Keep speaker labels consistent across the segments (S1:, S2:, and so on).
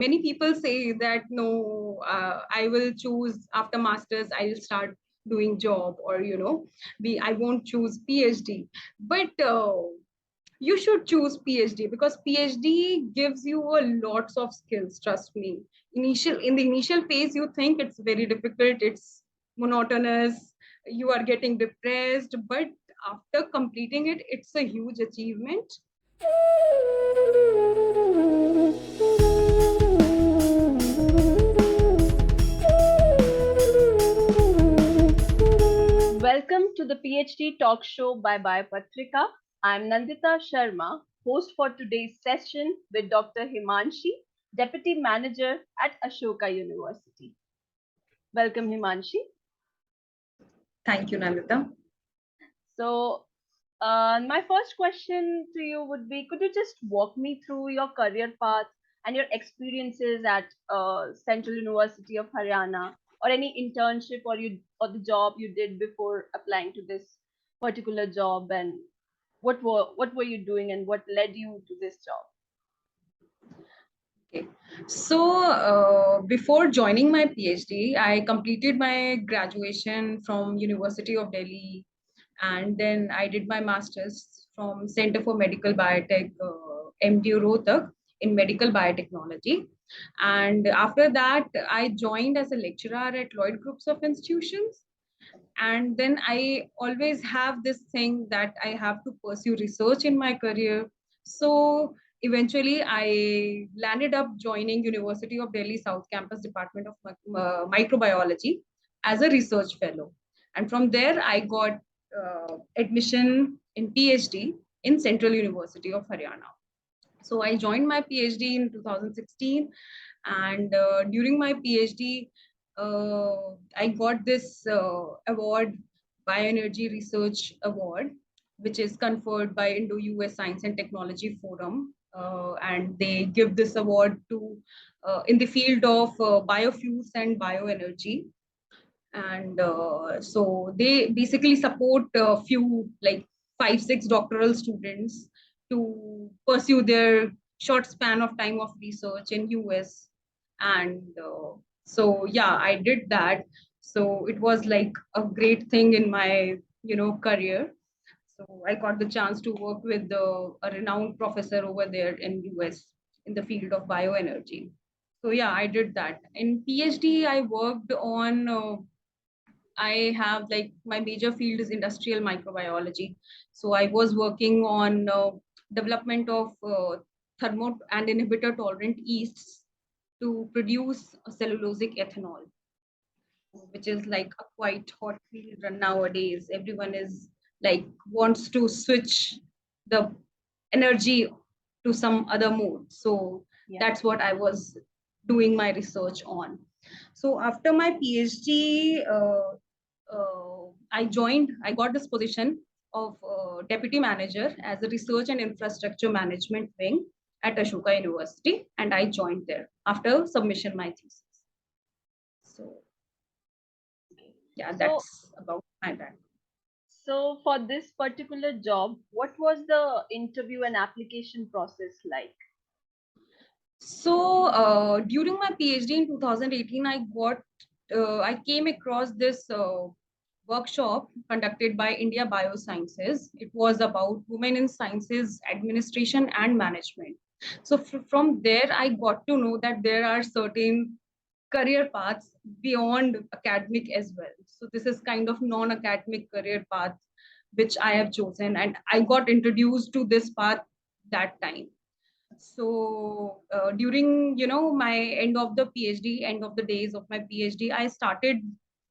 S1: many people say that no, I will choose after masters, I'll start doing job, or I won't choose PhD. But you should choose PhD, because PhD gives you a lots of skills. Trust me. In the initial phase, you think it's very difficult, it's monotonous, you are getting depressed, but after completing it, it's a huge achievement.
S2: Welcome to the PhD talk show by BioPatrika. I'm Nandita Sharma, host for today's session with Dr. Hemansi, Deputy Manager at Ashoka University. Welcome, Hemansi.
S1: Thank you, Nandita.
S2: So, my first question to you would be, could you just walk me through your career path and your experiences at Central University of Haryana, or any internship or the job you did before applying to this particular job, and what were you doing and what led you to this job?
S1: Okay. So before joining my PhD, I completed my graduation from University of Delhi, and then I did my master's from Center for Medical Biotech, MDU Rohtak, in medical biotechnology. And after that, I joined as a lecturer at Lloyd Groups of Institutions. And then I always have this thing that I have to pursue research in my career. So eventually I landed up joining University of Delhi South Campus Department of Microbiology as a research fellow. And from there I got admission in PhD in Central University of Haryana. So I joined my PhD in 2016, and during my PhD, I got this award, Bioenergy Research Award, which is conferred by Indo-US Science and Technology Forum, and they give this award to in the field of biofuels and bioenergy. And so they basically support a few, like 5 6 doctoral students to pursue their short span of time of research in US. And so yeah, I did that. So it was like a great thing in my career. So I got the chance to work with a renowned professor over there in US in the field of bioenergy. So yeah, I did that. In PhD, I worked on I have, like, my major field is industrial microbiology. So I was working on development of thermo and inhibitor tolerant yeasts to produce a cellulosic ethanol, which is like a quite hot field nowadays. Everyone is like wants to switch the energy to some other mode. So
S2: Yeah.
S1: that's what I was doing my research on. So after my PhD, I got this position of deputy manager as a research and infrastructure management wing at Ashoka University, and I joined there after submission my thesis. So yeah,
S2: So,
S1: that's about my background.
S2: so for this particular job, what was the interview and application process like?
S1: So during my PhD in 2018, I came across this workshop conducted by India Biosciences. It was about women in sciences, administration, and management. So from there, I got to know that there are certain career paths beyond academic as well. So this is kind of non-academic career path which I have chosen, and I got introduced to this path that time. So during my end of the PhD, end of the days of my PhD, I started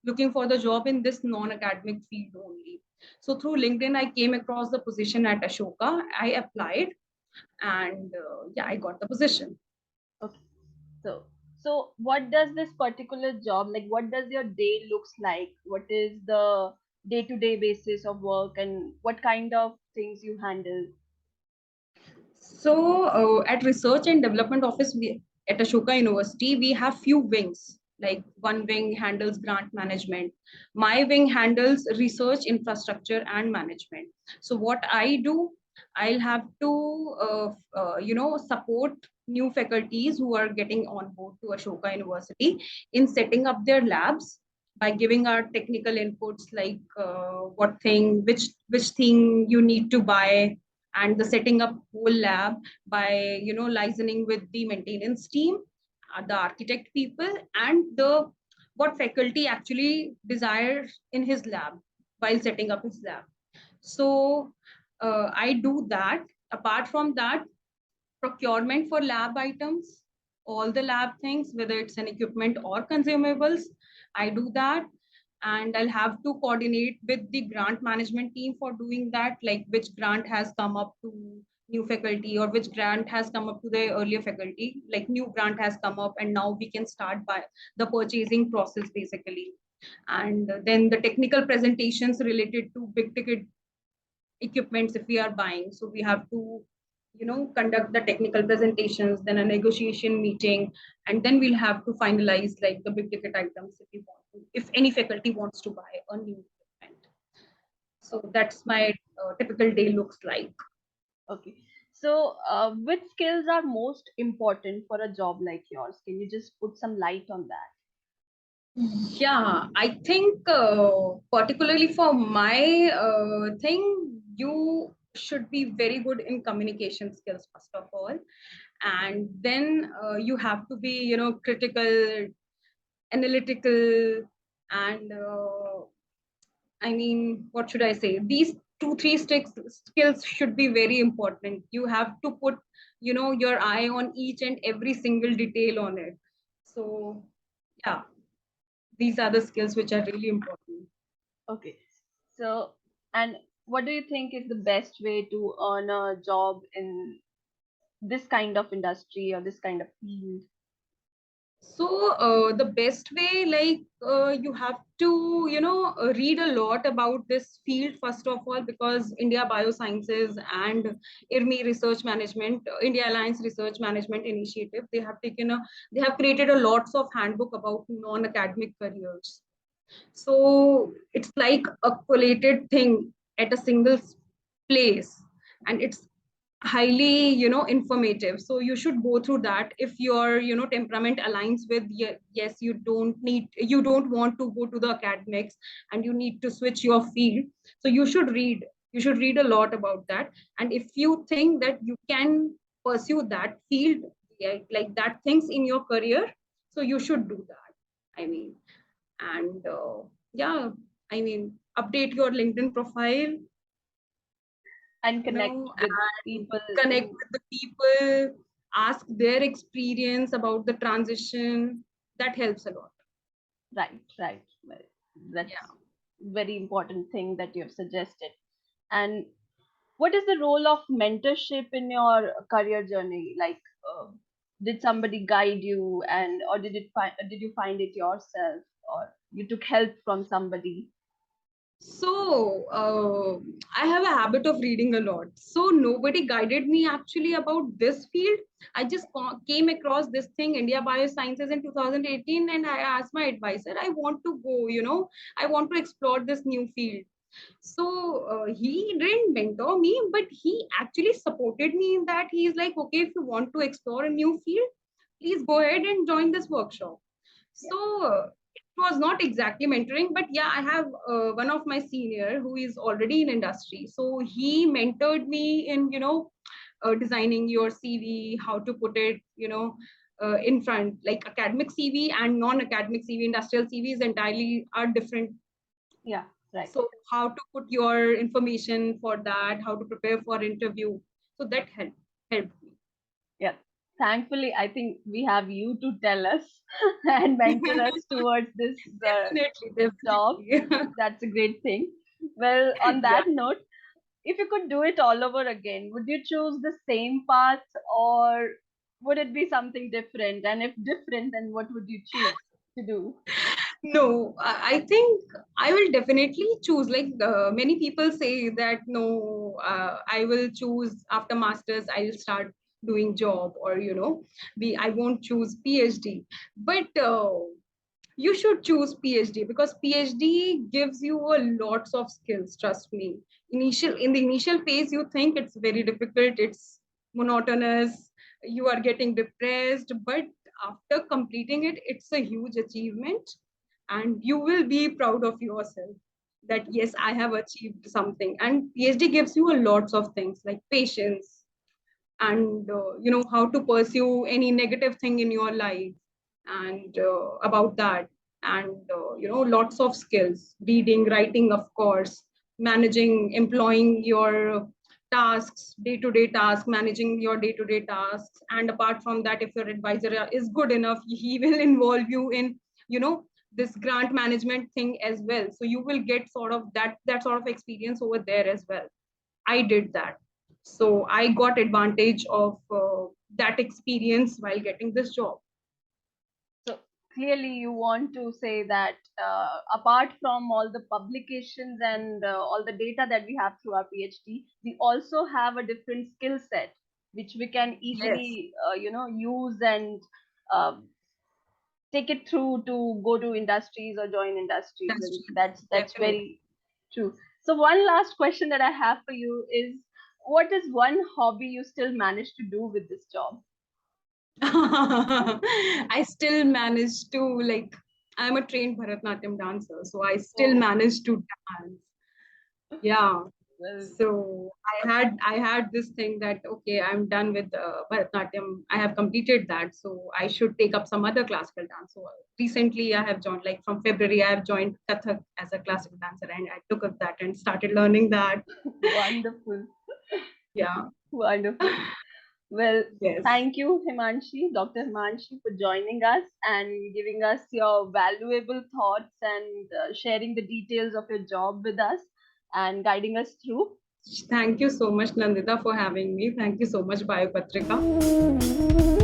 S1: looking for the job in this non-academic field only. So through LinkedIn, I came across the position at Ashoka. I applied, and yeah, I got the position.
S2: Okay. So, so what does this particular job like? What does your day looks like? What is the day-to-day basis of work, and what kind of things you handle?
S1: So at Research and Development Office at Ashoka University, we have few wings. Like one wing handles grant management. My wing handles research, infrastructure, and management. So what I do, I'll have to support new faculties who are getting on board to Ashoka University in setting up their labs by giving our technical inputs like what thing, which thing you need to buy, and the setting up whole lab by liaising with the maintenance team, the architect people, and the what faculty actually desires in his lab while setting up his lab. So I do that. Apart from that, procurement for lab items, all the lab things, whether it's an equipment or consumables, I do that. And I'll have to coordinate with the grant management team for doing that, like which grant has come up to new faculty or which grant has come up to the earlier faculty, like new grant has come up and now we can start by the purchasing process basically. And then the technical presentations related to big ticket equipments if we are buying, so we have to conduct the technical presentations, then a negotiation meeting, and then we'll have to finalize like the big ticket items if we want to, if any faculty wants to buy a new equipment. So that's my typical day looks like.
S2: Okay. So, which skills are most important for a job like yours? Can you just put some light on that?
S1: Yeah, I think particularly for my thing, you should be very good in communication skills first of all, and then you have to be critical, analytical, and I mean, what should I say? These two, three skills should be very important. You have to put, your eye on each and every single detail on it. So, yeah, these are the skills which are really important.
S2: Okay. So, and what do you think is the best way to earn a job in this kind of industry or this kind of field?
S1: So the best way, like you have to, read a lot about this field first of all, because India Biosciences and IRMI Research Management, India Alliance Research Management Initiative, they have created a lots of handbook about non-academic careers. So it's like a collated thing at a single place, and it's highly informative, so you should go through that. If your temperament aligns with, yes, you don't want to go to the academics and you need to switch your field, so you should read a lot about that. And if you think that you can pursue that field, like that things in your career, so you should do that, I mean. And yeah, I mean, update your LinkedIn profile,
S2: And connect with
S1: and
S2: people
S1: connect
S2: who,
S1: with the people, ask their experience about the transition. That helps a lot.
S2: right, right. Well,
S1: Yeah.
S2: that's very important thing that you have suggested. And what is the role of mentorship in your career journey? Like, did somebody guide you, and or did you find it yourself, or you took help from somebody?
S1: So I have a habit of reading a lot. So nobody guided me actually about this field. I just came across this thing, India Biosciences, in 2018, and I asked my advisor, I want to go, I want to explore this new field. So he didn't mentor me, but he actually supported me in that. He's like, okay, if you want to explore a new field, please go ahead and join this workshop.
S2: Yeah.
S1: So it was not exactly mentoring, but yeah, I have one of my senior who is already in industry. So he mentored me in, designing your CV, how to put it, in front, like academic CV and non-academic CV, industrial CVs entirely are different.
S2: Yeah, right.
S1: So how to put your information for that, how to prepare for interview. So that helped me.
S2: Yeah. Thankfully, I think we have you to tell us and mentor us towards this
S1: Definitely,
S2: job.
S1: definitely.
S2: That's a great thing. Well, on
S1: Yeah.
S2: that note, if you could do it all over again, would you choose the same path, or would it be something different? And if different, then what would you choose to do?
S1: No, I think I will definitely choose. Like many people say that no, I will choose after masters. I will start doing job, or be I won't choose PhD. But you should choose PhD because PhD gives you a lots of skills. Trust me. In the initial phase, you think it's very difficult. It's monotonous. you are getting depressed, but after completing it, it's a huge achievement, and you will be proud of yourself that yes, I have achieved something. And PhD gives you a lots of things like patience, and how to pursue any negative thing in your life, and about that, and lots of skills, reading, writing, of course, managing, employing your tasks, day-to-day tasks, managing your day-to-day tasks. And apart from that, if your advisor is good enough, he will involve you in you know this grant management thing as well, so you will get sort of that sort of experience over there as well. I did that. So I got advantage of that experience while getting this job.
S2: So clearly, you want to say that apart from all the publications and all the data that we have through our PhD, we also have a different skill set which we can
S1: Yes,
S2: easily, use and uh, take it through to go to industries or join industries,
S1: that's
S2: and
S1: true.
S2: that's
S1: Definitely.
S2: very true. So one last question that I have for you is, what is one hobby you still manage to do with this job?
S1: I still manage to, like, I'm a trained Bharatnatyam dancer, so I still
S2: Oh,
S1: manage to dance. Yeah.
S2: well,
S1: So I had this thing that okay, I'm done with Bharatnatyam. I have completed that, so I should take up some other classical dance. So recently, I have joined, like from February, I have joined Kathak as a classical dancer, and I took up that and started learning that.
S2: wonderful,
S1: Yeah.
S2: wonderful. Well,
S1: Yes.
S2: thank you, Himanshi, Dr. Himanshi, for joining us and giving us your valuable thoughts and sharing the details of your job with us and guiding us through.
S1: Thank you so much, Nandita, for having me. Thank you so much, BioPatrika.